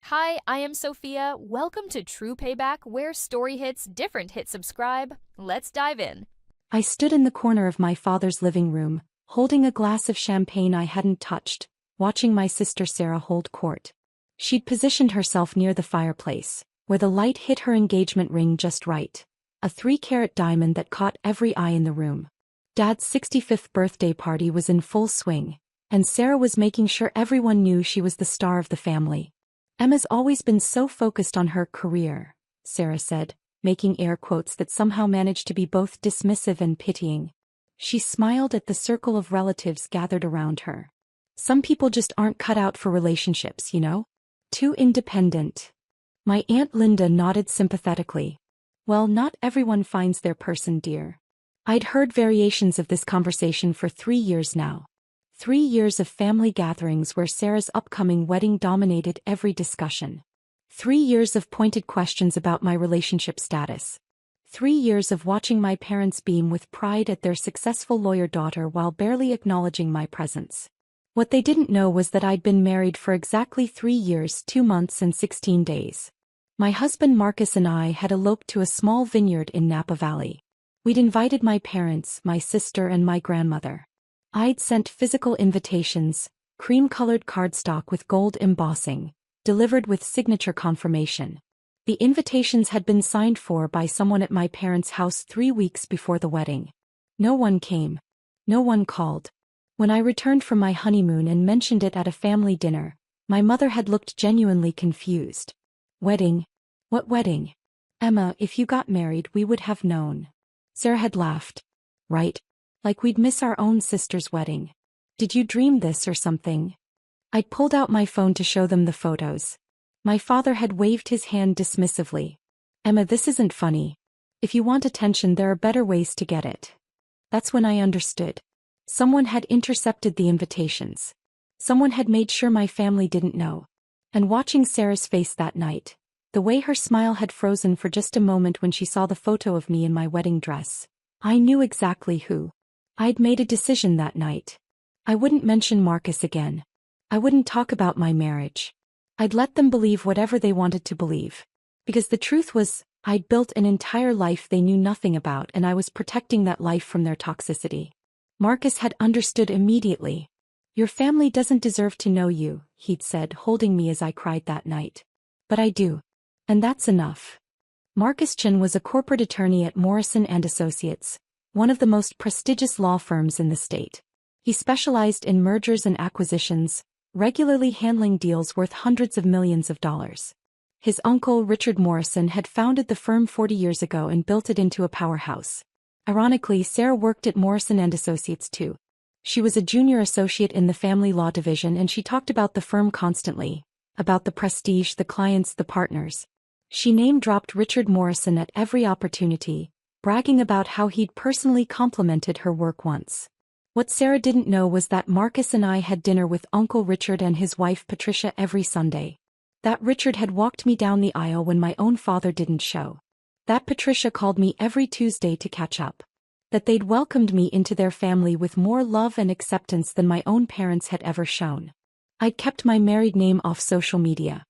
Hi, I am Sophia. Welcome to True Payback, where story hits different. Hit subscribe. Let's dive in. I stood in the corner of my father's living room, holding a glass of champagne I hadn't touched, watching my sister Sarah hold court. She'd positioned herself near the fireplace, where the light hit her engagement ring just right, a 3-carat diamond that caught every eye in the room. Dad's 65th birthday party was in full swing, and Sarah was making sure everyone knew she was the star of the family. Emma's always been so focused on her career, Sarah said, making air quotes that somehow managed to be both dismissive and pitying. She smiled at the circle of relatives gathered around her. Some people just aren't cut out for relationships, you know? Too independent. My Aunt Linda nodded sympathetically. Well, not everyone finds their person, dear. I'd heard variations of this conversation for 3 years now. 3 years of family gatherings where Sarah's upcoming wedding dominated every discussion. 3 years of pointed questions about my relationship status. 3 years of watching my parents beam with pride at their successful lawyer daughter while barely acknowledging my presence. What they didn't know was that I'd been married for exactly 3 years, 2 months and 16 days. My husband Marcus and I had eloped to a small vineyard in Napa Valley. We'd invited my parents, my sister and my grandmother. I'd sent physical invitations, cream-colored cardstock with gold embossing, delivered with signature confirmation. The invitations had been signed for by someone at my parents' house 3 weeks before the wedding. No one came. No one called. When I returned from my honeymoon and mentioned it at a family dinner, my mother had looked genuinely confused. Wedding? What wedding? Emma, if you got married we would have known. Sarah had laughed. Right? Like we'd miss our own sister's wedding. Did you dream this or something? I'd pulled out my phone to show them the photos. My father had waved his hand dismissively. Emma, this isn't funny. If you want attention there are better ways to get it. That's when I understood. Someone had intercepted the invitations. Someone had made sure my family didn't know. And watching Sarah's face that night, the way her smile had frozen for just a moment when she saw the photo of me in my wedding dress, I knew exactly who. I'd made a decision that night. I wouldn't mention Marcus again. I wouldn't talk about my marriage. I'd let them believe whatever they wanted to believe. Because the truth was, I'd built an entire life they knew nothing about and I was protecting that life from their toxicity. Marcus had understood immediately. Your family doesn't deserve to know you, he'd said, holding me as I cried that night. But I do. And that's enough. Marcus Chin was a corporate attorney at Morrison & Associates, one of the most prestigious law firms in the state. He specialized in mergers and acquisitions, regularly handling deals worth hundreds of millions of dollars. His uncle, Richard Morrison, had founded the firm 40 years ago and built it into a powerhouse. Ironically, Sarah worked at Morrison & Associates too. She was a junior associate in the family law division and she talked about the firm constantly, about the prestige, the clients, the partners. She name-dropped Richard Morrison at every opportunity, bragging about how he'd personally complimented her work once. What Sarah didn't know was that Marcus and I had dinner with Uncle Richard and his wife Patricia every Sunday. That Richard had walked me down the aisle when my own father didn't show. That Patricia called me every Tuesday to catch up. That they'd welcomed me into their family with more love and acceptance than my own parents had ever shown. I'd kept my married name off social media.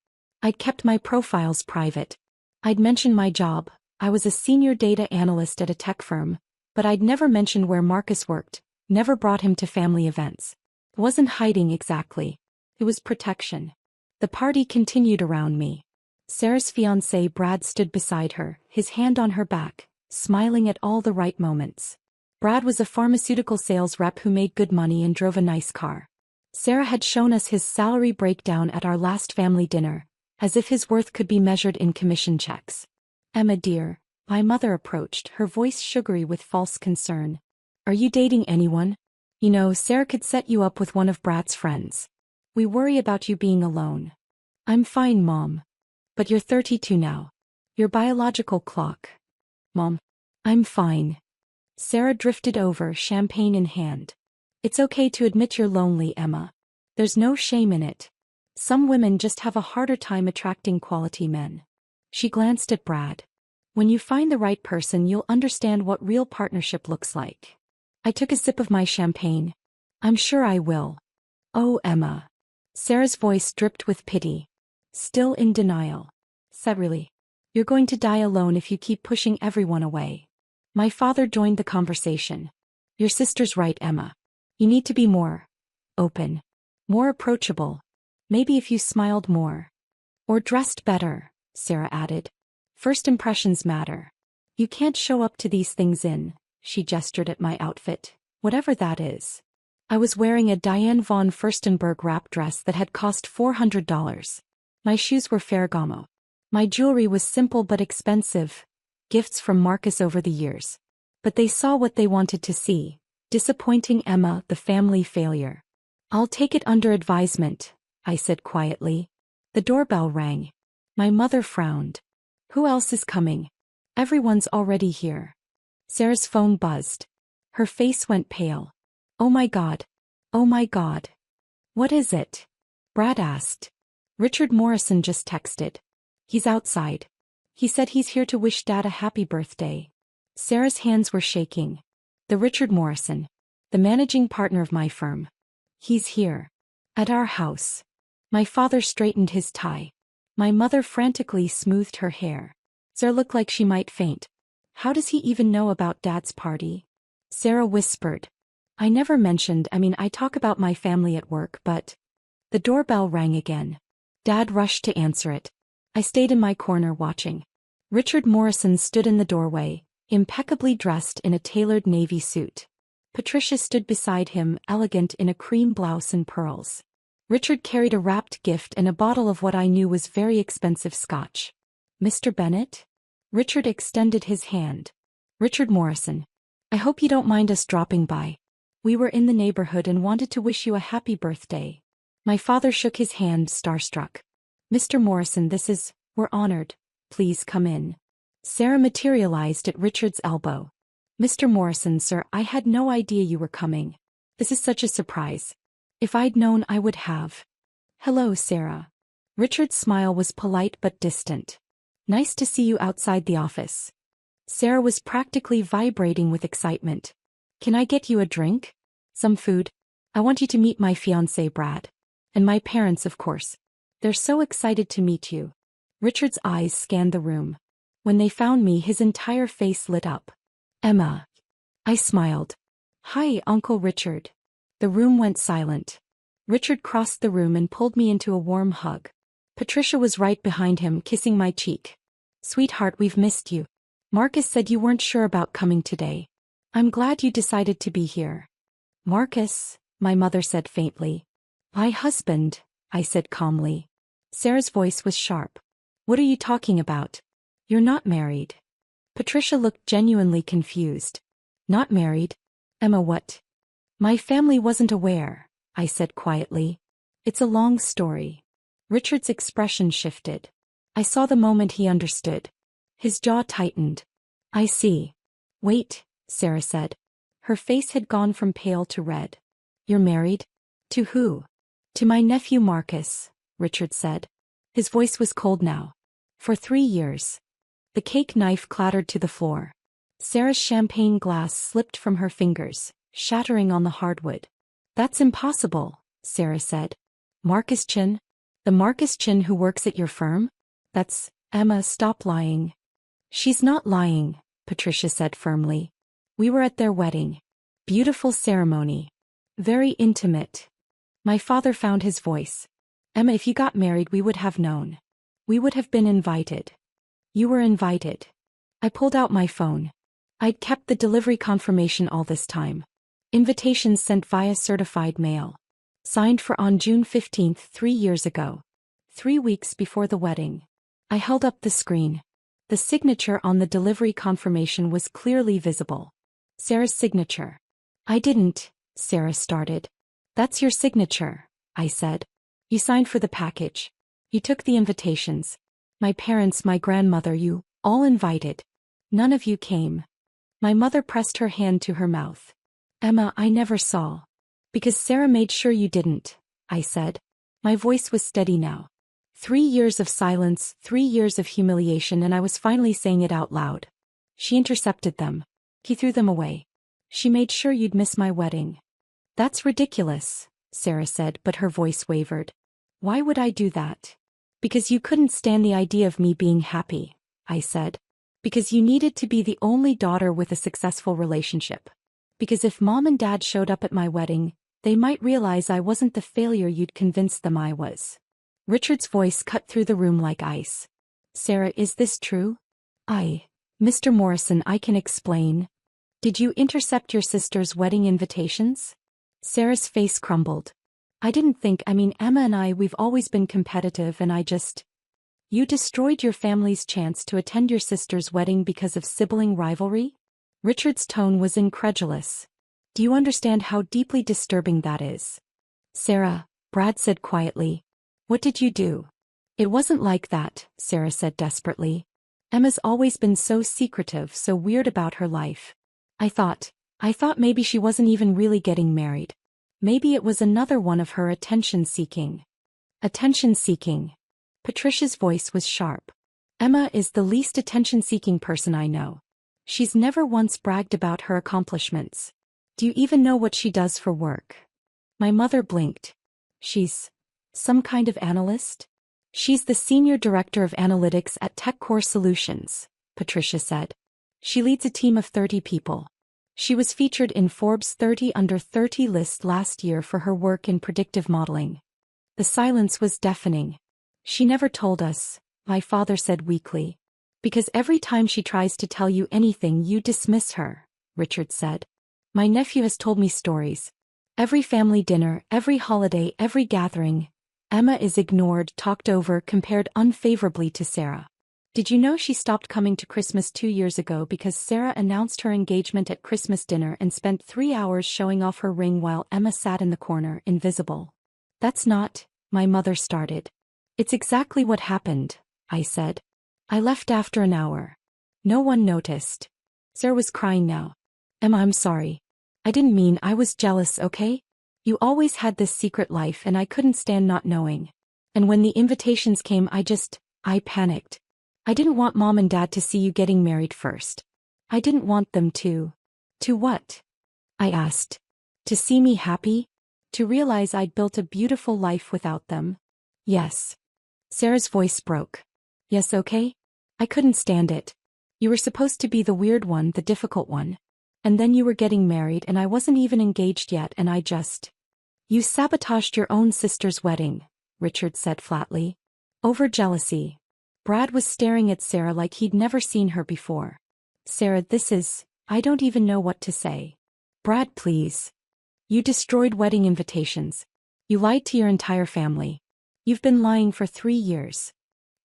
I'd kept my profiles private. I'd mentioned my job. I was a senior data analyst at a tech firm, but I'd never mentioned where Marcus worked, never brought him to family events. It wasn't hiding exactly. It was protection. The party continued around me. Sarah's fiancé Brad stood beside her, his hand on her back, smiling at all the right moments. Brad was a pharmaceutical sales rep who made good money and drove a nice car. Sarah had shown us his salary breakdown at our last family dinner, as if his worth could be measured in commission checks. Emma dear, my mother approached, her voice sugary with false concern. Are you dating anyone? You know, Sarah could set you up with one of Brad's friends. We worry about you being alone. I'm fine, Mom. But you're 32 now. Your biological clock. Mom. I'm fine. Sarah drifted over, champagne in hand. It's okay to admit you're lonely, Emma. There's no shame in it. Some women just have a harder time attracting quality men. She glanced at Brad. When you find the right person you'll understand what real partnership looks like. I took a sip of my champagne. I'm sure I will. Oh, Emma. Sarah's voice dripped with pity. still in denial. Said really. You're going to die alone if you keep pushing everyone away. My father joined the conversation. Your sister's right, Emma. You need to be more open, more approachable. Maybe if you smiled more. Or dressed better, Sarah added. First impressions matter. You can't show up to these things in, she gestured at my outfit, whatever that is. I was wearing a Diane von Furstenberg wrap dress that had cost $400. My shoes were Ferragamo. My jewelry was simple but expensive, gifts from Marcus over the years. But they saw what they wanted to see, disappointing Emma, the family failure. I'll take it under advisement, I said quietly. The doorbell rang. My mother frowned. Who else is coming? Everyone's already here. Sarah's phone buzzed. Her face went pale. Oh my God. Oh my God. What is it? Brad asked. Richard Morrison just texted. He's outside. He said he's here to wish Dad a happy birthday. Sarah's hands were shaking. The Richard Morrison. The managing partner of my firm. He's here. At our house. My father straightened his tie. My mother frantically smoothed her hair. Sarah looked like she might faint. How does he even know about Dad's party? Sarah whispered. I never mentioned, I talk about my family at work, but... The doorbell rang again. Dad rushed to answer it. I stayed in my corner watching. Richard Morrison stood in the doorway, impeccably dressed in a tailored navy suit. Patricia stood beside him, elegant in a cream blouse and pearls. Richard carried a wrapped gift and a bottle of what I knew was very expensive scotch. Mr. Bennett? Richard extended his hand. Richard Morrison. I hope you don't mind us dropping by. We were in the neighborhood and wanted to wish you a happy birthday. My father shook his hand, starstruck. Mr. Morrison, we're honored. Please come in. Sarah materialized at Richard's elbow. Mr. Morrison, sir, I had no idea you were coming. This is such a surprise. If I'd known, I would have. Hello, Sarah. Richard's smile was polite but distant. Nice to see you outside the office. Sarah was practically vibrating with excitement. Can I get you a drink? Some food? I want you to meet my fiancé, Brad. And my parents, of course. They're so excited to meet you. Richard's eyes scanned the room. When they found me, his entire face lit up. Emma. I smiled. Hi, Uncle Richard. The room went silent. Richard crossed the room and pulled me into a warm hug. Patricia was right behind him, kissing my cheek. Sweetheart, we've missed you. Marcus said you weren't sure about coming today. I'm glad you decided to be here. Marcus, my mother said faintly. My husband, I said calmly. Sarah's voice was sharp. What are you talking about? You're not married. Patricia looked genuinely confused. Not married? Emma, what? My family wasn't aware, I said quietly. It's a long story. Richard's expression shifted. I saw the moment he understood. His jaw tightened. I see. Wait, Sarah said. Her face had gone from pale to red. You're married? To who? To my nephew Marcus, Richard said. His voice was cold now. For 3 years. The cake knife clattered to the floor. Sarah's champagne glass slipped from her fingers, shattering on the hardwood. That's impossible, Sarah said. Marcus Chin? The Marcus Chin who works at your firm? That's... Emma, stop lying. She's not lying, Patricia said firmly. We were at their wedding. Beautiful ceremony. Very intimate. My father found his voice. Emma, if you got married, we would have known. We would have been invited. You were invited. I pulled out my phone. I'd kept the delivery confirmation all this time. Invitations sent via certified mail. Signed for on June 15th, 3 years ago. 3 weeks before the wedding. I held up the screen. The signature on the delivery confirmation was clearly visible. Sarah's signature. I didn't, Sarah started. That's your signature, I said. You signed for the package. You took the invitations. My parents, my grandmother, you, all invited. None of you came. My mother pressed her hand to her mouth. Emma, I never saw. Because Sarah made sure you didn't, I said. My voice was steady now. 3 years of silence, 3 years of humiliation, and I was finally saying it out loud. She intercepted them. He threw them away. She made sure you'd miss my wedding. That's ridiculous, Sarah said, but her voice wavered. Why would I do that? Because you couldn't stand the idea of me being happy, I said. Because you needed to be the only daughter with a successful relationship. Because if Mom and Dad showed up at my wedding, they might realize I wasn't the failure you'd convinced them I was. Richard's voice cut through the room like ice. Sarah, is this true? Mr. Morrison, I can explain. Did you intercept your sister's wedding invitations? Sarah's face crumbled. I didn't think, Emma and we've always been competitive and You destroyed your family's chance to attend your sister's wedding because of sibling rivalry? Richard's tone was incredulous. Do you understand how deeply disturbing that is? Sarah, Brad said quietly. What did you do? It wasn't like that, Sarah said desperately. Emma's always been so secretive, so weird about her life. I thought maybe she wasn't even really getting married. Maybe it was another one of her attention-seeking. Attention-seeking. Patricia's voice was sharp. Emma is the least attention-seeking person I know. She's never once bragged about her accomplishments. Do you even know what she does for work? My mother blinked. She's some kind of analyst? She's the senior director of analytics at TechCore Solutions, Patricia said. She leads a team of 30 people. She was featured in Forbes 30 Under 30 list last year for her work in predictive modeling. The silence was deafening. She never told us, my father said weakly. Because every time she tries to tell you anything you dismiss her, Richard said. My nephew has told me stories. Every family dinner, every holiday, every gathering, Emma is ignored, talked over, compared unfavorably to Sarah. Did you know she stopped coming to Christmas 2 years ago because Sarah announced her engagement at Christmas dinner and spent 3 hours showing off her ring while Emma sat in the corner, invisible? That's not, my mother started. It's exactly what happened, I said. I left after an hour. No one noticed. Sarah was crying now. Emma, I'm sorry. I didn't mean, I was jealous, okay? You always had this secret life and I couldn't stand not knowing. And when the invitations came I panicked. I didn't want Mom and Dad to see you getting married first. I didn't want them to. To what? I asked. To see me happy? To realize I'd built a beautiful life without them? Yes. Sarah's voice broke. Yes, okay? I couldn't stand it. You were supposed to be the weird one, the difficult one. And then you were getting married and I wasn't even engaged yet and You sabotaged your own sister's wedding, Richard said flatly. Over jealousy. Brad was staring at Sarah like he'd never seen her before. Sarah, I don't even know what to say. Brad, please. You destroyed wedding invitations. You lied to your entire family. You've been lying for 3 years.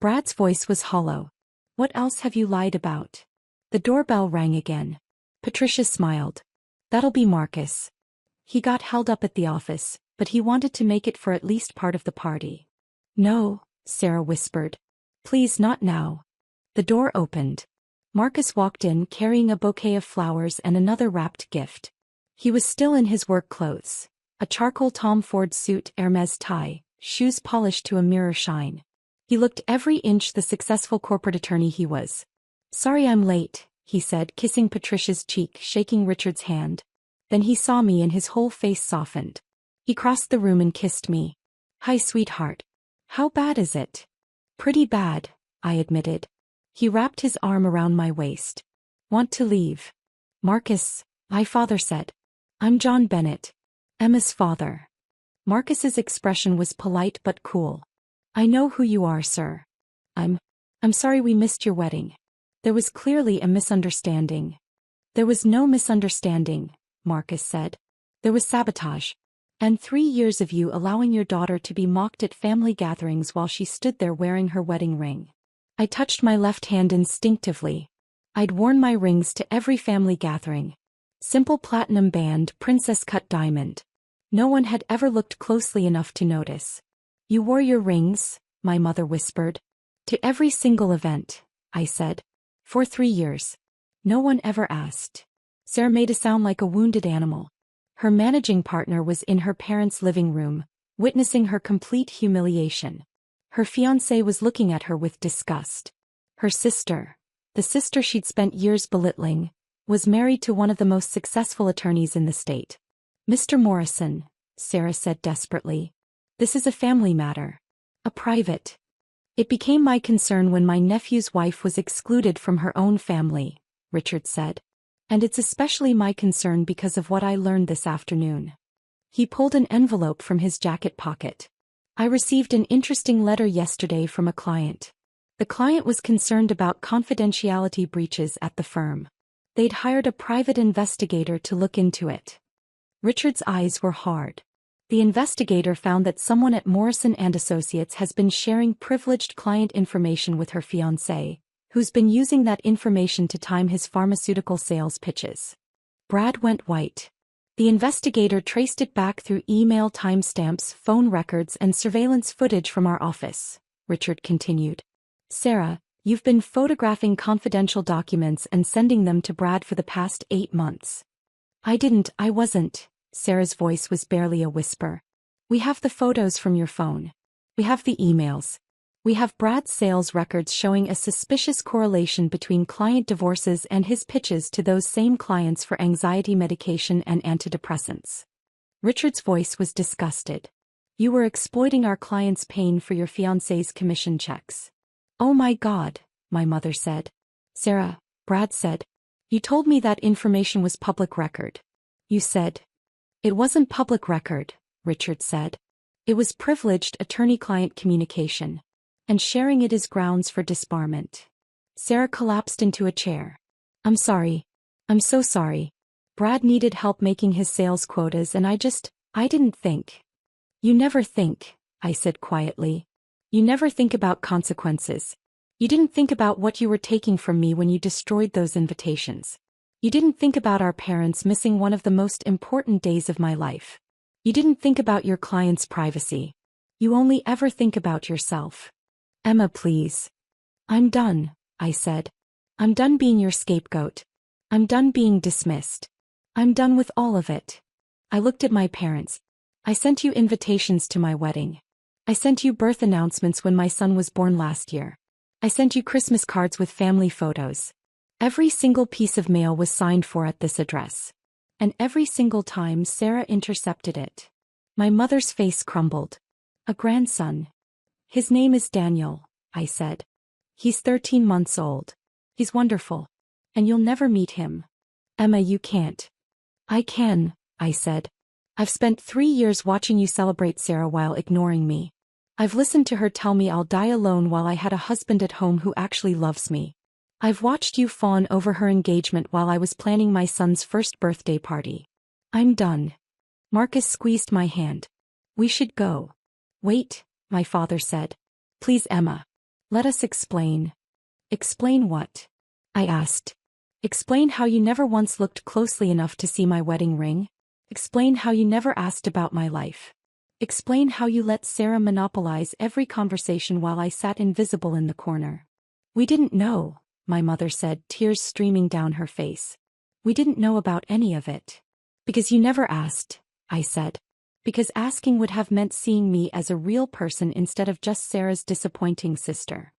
Brad's voice was hollow. What else have you lied about? The doorbell rang again. Patricia smiled. That'll be Marcus. He got held up at the office, but he wanted to make it for at least part of the party. No, Sarah whispered. Please, not now. The door opened. Marcus walked in carrying a bouquet of flowers and another wrapped gift. He was still in his work clothes. A charcoal Tom Ford suit, Hermes tie, shoes polished to a mirror shine. He looked every inch the successful corporate attorney he was. Sorry I'm late, he said, kissing Patricia's cheek, shaking Richard's hand. Then he saw me and his whole face softened. He crossed the room and kissed me. Hi, sweetheart. How bad is it? Pretty bad, I admitted. He wrapped his arm around my waist. Want to leave? Marcus, my father said. I'm John Bennett, Emma's father. Marcus's expression was polite but cool. I know who you are, sir. I'm sorry we missed your wedding. There was clearly a misunderstanding. There was no misunderstanding, Marcus said. There was sabotage. And 3 years of you allowing your daughter to be mocked at family gatherings while she stood there wearing her wedding ring. I touched my left hand instinctively. I'd worn my rings to every family gathering. Simple platinum band, princess cut diamond. No one had ever looked closely enough to notice. You wore your rings, my mother whispered. To every single event, I said. For 3 years. No one ever asked. Sarah made a sound like a wounded animal. Her managing partner was in her parents' living room, witnessing her complete humiliation. Her fiancé was looking at her with disgust. Her sister, the sister she'd spent years belittling, was married to one of the most successful attorneys in the state. Mr. Morrison, Sarah said desperately. This is a family matter. A private. It became my concern when my nephew's wife was excluded from her own family, Richard said. And it's especially my concern because of what I learned this afternoon. He pulled an envelope from his jacket pocket. I received an interesting letter yesterday from a client. The client was concerned about confidentiality breaches at the firm. They'd hired a private investigator to look into it. Richard's eyes were hard. The investigator found that someone at Morrison & Associates has been sharing privileged client information with her fiancé, who's been using that information to time his pharmaceutical sales pitches. Brad went white. The investigator traced it back through email timestamps, phone records, and surveillance footage from our office, Richard continued. Sarah, you've been photographing confidential documents and sending them to Brad for the past 8 months. I wasn't. Sarah's voice was barely a whisper. We have the photos from your phone. We have the emails. We have Brad's sales records showing a suspicious correlation between client divorces and his pitches to those same clients for anxiety medication and antidepressants. Richard's voice was disgusted. You were exploiting our clients' pain for your fiancé's commission checks. Oh my God, my mother said. Sarah, Brad said. You told me that information was public record. You said. It wasn't public record, Richard said. It was privileged attorney-client communication. And sharing it is grounds for disbarment. Sarah collapsed into a chair. I'm sorry. I'm so sorry. Brad needed help making his sales quotas and I didn't think. You never think, I said quietly. You never think about consequences. You didn't think about what you were taking from me when you destroyed those invitations. You didn't think about our parents missing one of the most important days of my life. You didn't think about your client's privacy. You only ever think about yourself. Emma, please. I'm done, I said. I'm done being your scapegoat. I'm done being dismissed. I'm done with all of it. I looked at my parents. I sent you invitations to my wedding. I sent you birth announcements when my son was born last year. I sent you Christmas cards with family photos. Every single piece of mail was signed for at this address. And every single time Sarah intercepted it. My mother's face crumbled. A grandson. His name is Daniel, I said. He's 13 months old. He's wonderful. And you'll never meet him. Emma, you can't. I can, I said. I've spent 3 years watching you celebrate Sarah while ignoring me. I've listened to her tell me I'll die alone while I had a husband at home who actually loves me. I've watched you fawn over her engagement while I was planning my son's first birthday party. I'm done. Marcus squeezed my hand. We should go. Wait, my father said. Please, Emma. Let us explain. Explain what? I asked. Explain how you never once looked closely enough to see my wedding ring. Explain how you never asked about my life. Explain how you let Sarah monopolize every conversation while I sat invisible in the corner. We didn't know, my mother said, tears streaming down her face. We didn't know about any of it. Because you never asked, I said. Because asking would have meant seeing me as a real person instead of just Sarah's disappointing sister.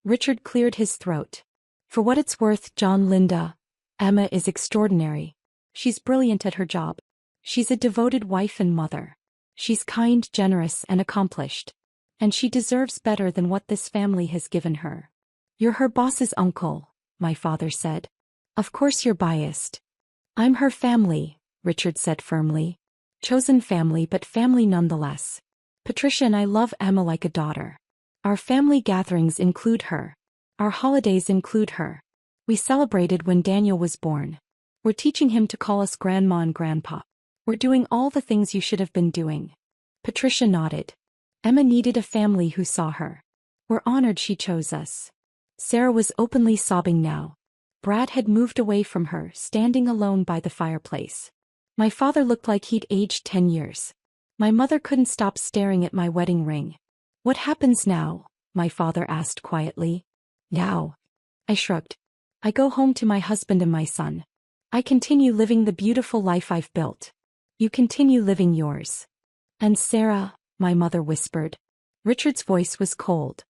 Richard cleared his throat. For what it's worth, John, Linda, Emma is extraordinary. She's brilliant at her job. She's a devoted wife and mother. She's kind, generous, and accomplished. And she deserves better than what this family has given her. You're her boss's uncle, my father said. Of course you're biased. I'm her family, Richard said firmly. Chosen family, but family nonetheless. Patricia and I love Emma like a daughter. Our family gatherings include her. Our holidays include her. We celebrated when Daniel was born. We're teaching him to call us grandma and grandpa. We're doing all the things you should have been doing. Patricia nodded. Emma needed a family who saw her. We're honored she chose us. Sarah was openly sobbing now. Brad had moved away from her, standing alone by the fireplace. My father looked like he'd aged 10 years. My mother couldn't stop staring at my wedding ring. What happens now? My father asked quietly. Now. I shrugged. I go home to my husband and my son. I continue living the beautiful life I've built. You continue living yours. And Sarah, my mother whispered. Richard's voice was cold.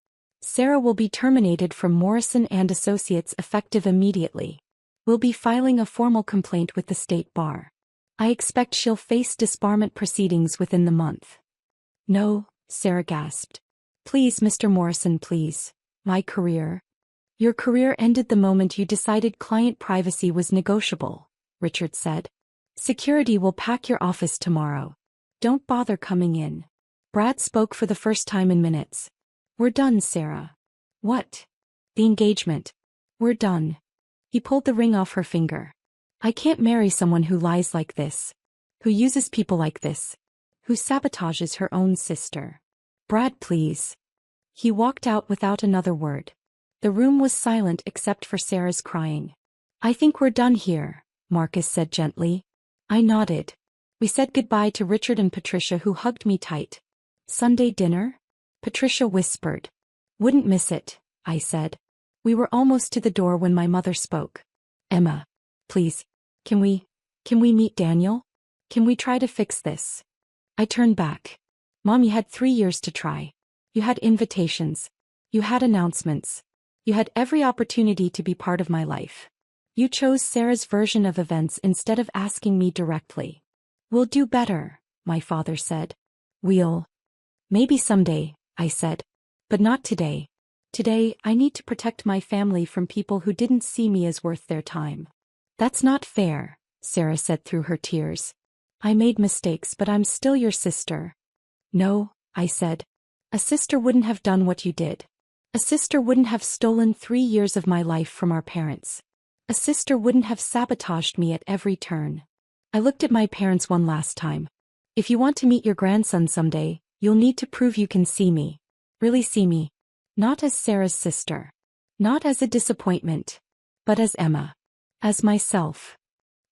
Sarah will be terminated from Morrison & Associates effective immediately. We'll be filing a formal complaint with the state bar. I expect she'll face disbarment proceedings within the month. No, Sarah gasped. Please, Mr. Morrison, please. My career. Your career ended the moment you decided client privacy was negotiable, Richard said. Security will pack your office tomorrow. Don't bother coming in. Brad spoke for the first time in minutes. We're done, Sarah. What? The engagement. We're done. He pulled the ring off her finger. I can't marry someone who lies like this. Who uses people like this. Who sabotages her own sister. Brad, please. He walked out without another word. The room was silent except for Sarah's crying. I think we're done here, Marcus said gently. I nodded. We said goodbye to Richard and Patricia, who hugged me tight. Sunday dinner? Patricia whispered. Wouldn't miss it, I said. We were almost to the door when my mother spoke. Emma. Please. Can we meet Daniel? Can we try to fix this? I turned back. Mom, you had 3 years to try. You had invitations. You had announcements. You had every opportunity to be part of my life. You chose Sarah's version of events instead of asking me directly. We'll do better, my father said. Maybe someday, I said. But not today. Today, I need to protect my family from people who didn't see me as worth their time. That's not fair, Sarah said through her tears. I made mistakes, but I'm still your sister. No, I said. A sister wouldn't have done what you did. A sister wouldn't have stolen 3 years of my life from our parents. A sister wouldn't have sabotaged me at every turn. I looked at my parents one last time. If you want to meet your grandson someday, you'll need to prove you can see me. Really see me. Not as Sarah's sister. Not as a disappointment. But as Emma. As myself.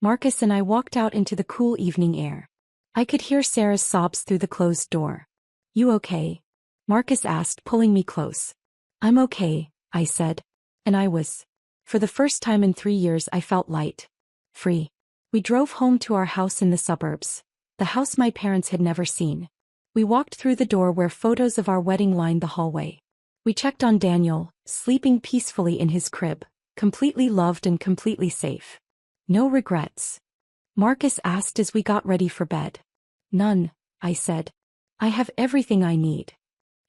Marcus and I walked out into the cool evening air. I could hear Sarah's sobs through the closed door. You okay? Marcus asked, pulling me close. I'm okay, I said. And I was. For the first time in 3 years I felt light. Free. We drove home to our house in the suburbs. The house my parents had never seen. We walked through the door where photos of our wedding lined the hallway. We checked on Daniel, sleeping peacefully in his crib, completely loved and completely safe. No regrets. Marcus asked as we got ready for bed. None, I said. I have everything I need.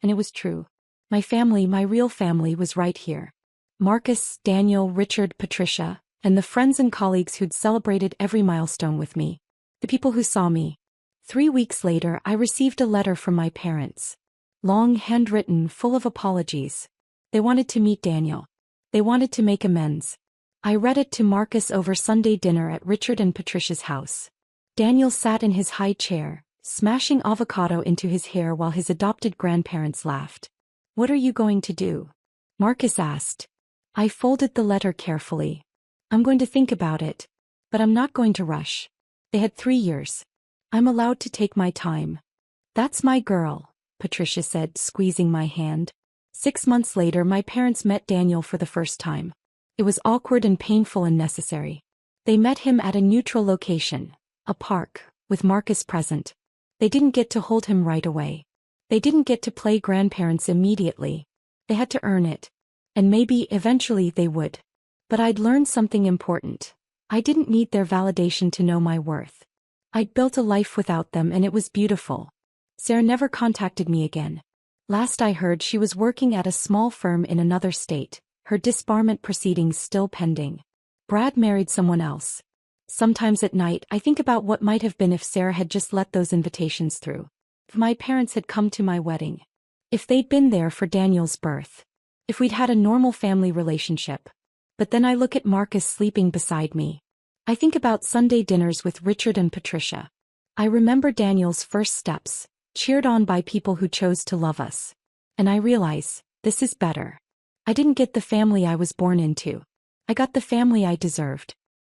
And it was true. My family, my real family, was right here. Marcus, Daniel, Richard, Patricia, and the friends and colleagues who'd celebrated every milestone with me. The people who saw me. 3 weeks later, I received a letter from my parents. Long, handwritten, full of apologies. They wanted to meet Daniel. They wanted to make amends. I read it to Marcus over Sunday dinner at Richard and Patricia's house. Daniel sat in his high chair, smashing avocado into his hair while his adopted grandparents laughed. What are you going to do? Marcus asked. I folded the letter carefully. I'm going to think about it. But I'm not going to rush. They had 3 years. I'm allowed to take my time. That's my girl, Patricia said, squeezing my hand. 6 months later, my parents met Daniel for the first time. It was awkward and painful and necessary. They met him at a neutral location, a park, with Marcus present. They didn't get to hold him right away. They didn't get to play grandparents immediately. They had to earn it. And maybe eventually they would. But I'd learned something important. I didn't need their validation to know my worth. I'd built a life without them and it was beautiful. Sarah never contacted me again. Last I heard, she was working at a small firm in another state, her disbarment proceedings still pending. Brad married someone else. Sometimes at night I think about what might have been if Sarah had just let those invitations through. If my parents had come to my wedding. If they'd been there for Daniel's birth. If we'd had a normal family relationship. But then I look at Marcus sleeping beside me. I think about Sunday dinners with Richard and Patricia. I remember Daniel's first steps, cheered on by people who chose to love us. And I realize, this is better. I didn't get the family I was born into. I got the family I deserved.